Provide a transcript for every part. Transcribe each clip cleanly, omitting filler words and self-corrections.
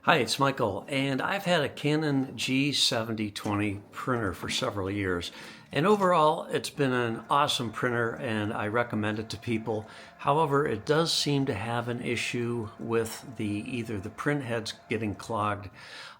Hi, it's Michael, and I've had a Canon G7020 printer for several years, and overall it's been an awesome printer and I recommend it to people. However, it does seem to have an issue with either the printheads getting clogged,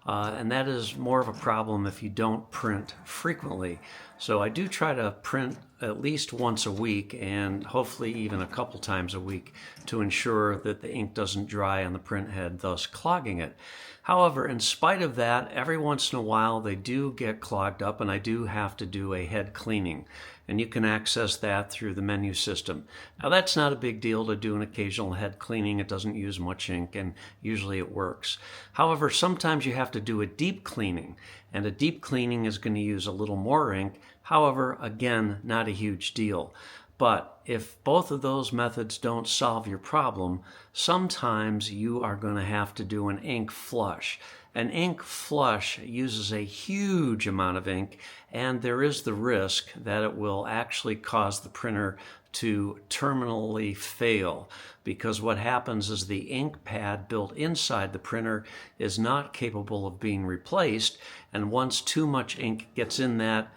and that is more of a problem if you don't print frequently. So I do try to print at least once a week and hopefully even a couple times a week to ensure that the ink doesn't dry on the printhead, thus clogging it. However, in spite of that, every once in a while they do get clogged up and I do have to do a head cleaning. And you can access that through the menu system. Now that's not a big deal to do an occasional head cleaning. It doesn't use much ink and usually it works. However, sometimes you have to do a deep cleaning, and a deep cleaning is going to use a little more ink. However, again, not a huge deal. But if both of those methods don't solve your problem, sometimes you are going to have to do an ink flush. An ink flush uses a huge amount of ink, and there is the risk that it will actually cause the printer to terminally fail, because what happens is the ink pad built inside the printer is not capable of being replaced, and once too much ink gets in that,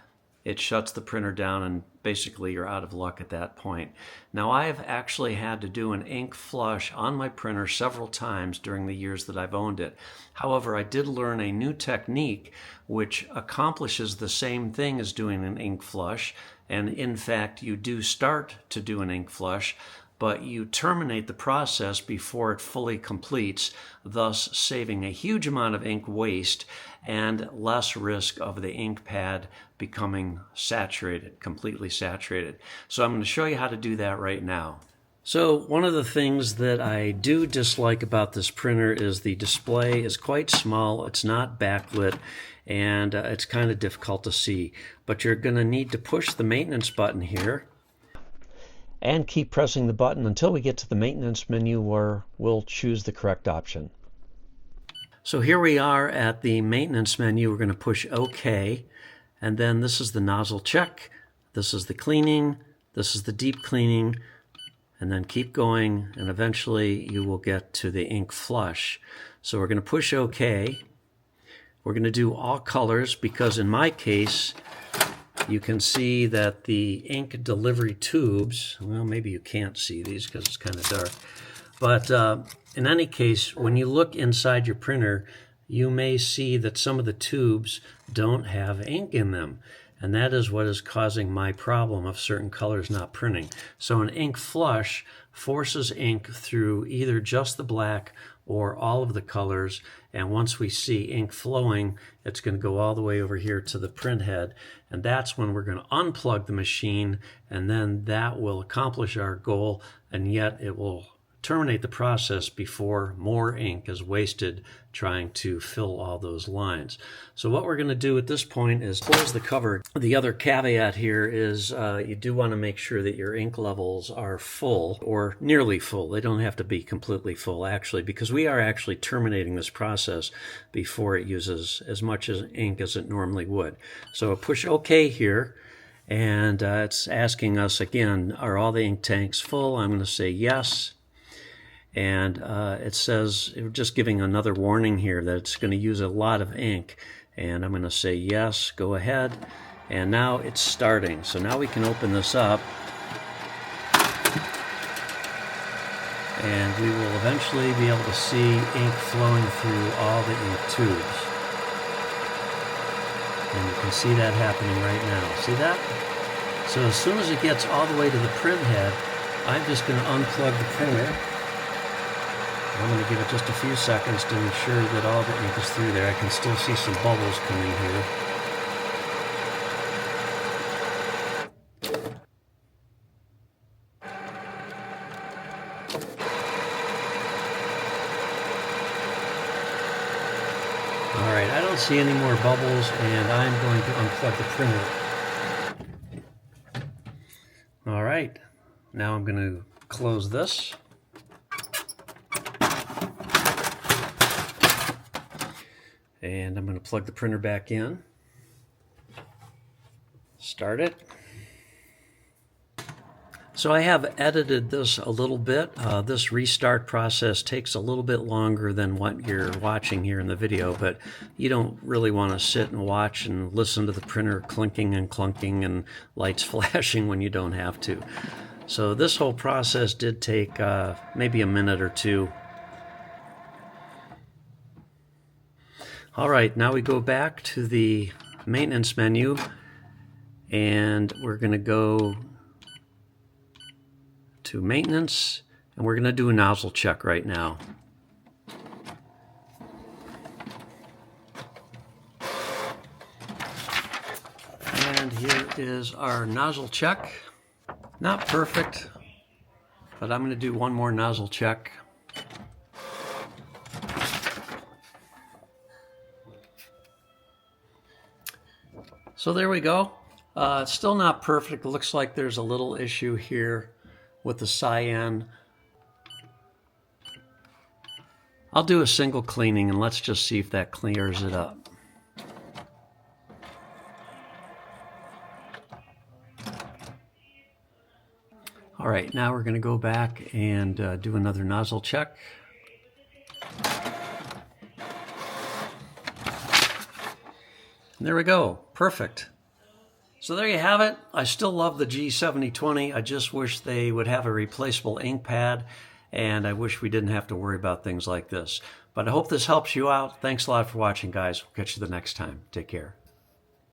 it shuts the printer down and basically you're out of luck at that point. Now I've actually had to do an ink flush on my printer several times during the years that I've owned it. However, I did learn a new technique which accomplishes the same thing as doing an ink flush, and in fact you do start to do an ink flush, but you terminate the process before it fully completes, thus saving a huge amount of ink waste and less risk of the ink pad becoming saturated, completely saturated. So I'm going to show you how to do that right now. So one of the things that I do dislike about this printer is the display is quite small, it's not backlit, and it's kind of difficult to see. But you're going to need to push the maintenance button here and keep pressing the button until we get to the maintenance menu where we'll choose the correct option. So here we are at the maintenance menu. We're going to push OK, and then this is the nozzle check, this is the cleaning, this is the deep cleaning, and then keep going, and eventually you will get to the ink flush. So we're going to push OK. We're going to do all colors because in my case you can see that the ink delivery tubes, well, maybe you can't see these because it's kind of dark, but in any case, when you look inside your printer, you may see that some of the tubes don't have ink in them, and that is what is causing my problem of certain colors not printing. So an ink flush forces ink through either just the black or all of the colors, and once we see ink flowing, it's going to go all the way over here to the printhead, and that's when we're going to unplug the machine, and then that will accomplish our goal, and yet it will terminate the process before more ink is wasted trying to fill all those lines. So what we're going to do at this point is close the cover. The other caveat here is you do want to make sure that your ink levels are full or nearly full. They don't have to be completely full actually, because we are actually terminating this process before it uses as much as ink as it normally would. So push OK here, and it's asking us again, are all the ink tanks full? I'm going to say yes. And it says, we're just giving another warning here that it's going to use a lot of ink. And I'm going to say yes, go ahead. And now it's starting. So now we can open this up. And we will eventually be able to see ink flowing through all the ink tubes. And you can see that happening right now. See that? So as soon as it gets all the way to the printhead, I'm just going to unplug the printer. I'm going to give it just a few seconds to ensure that all the ink is through there. I can still see some bubbles coming here. All right, I don't see any more bubbles, and I'm going to unplug the printer. All right, now I'm going to close this. And I'm going to plug the printer back in, start it. So I have edited this a little bit. This restart process takes a little bit longer than what you're watching here in the video, but you don't really want to sit and watch and listen to the printer clinking and clunking and lights flashing when you don't have to. So this whole process did take maybe a minute or two. All right, now we go back to the maintenance menu, and we're going to go to maintenance, and we're going to do a nozzle check right now. And here is our nozzle check. Not perfect, but I'm going to do one more nozzle check. So there we go. It's still not perfect. It looks like there's a little issue here with the cyan. I'll do a single cleaning and let's just see if that clears it up. All right, now we're going to go back and do another nozzle check. And there we go, perfect. So there you have it. I still love the G7020. I just wish they would have a replaceable ink pad, and I wish we didn't have to worry about things like this. But I hope this helps you out. Thanks a lot for watching, guys. We'll catch you the next time. Take care.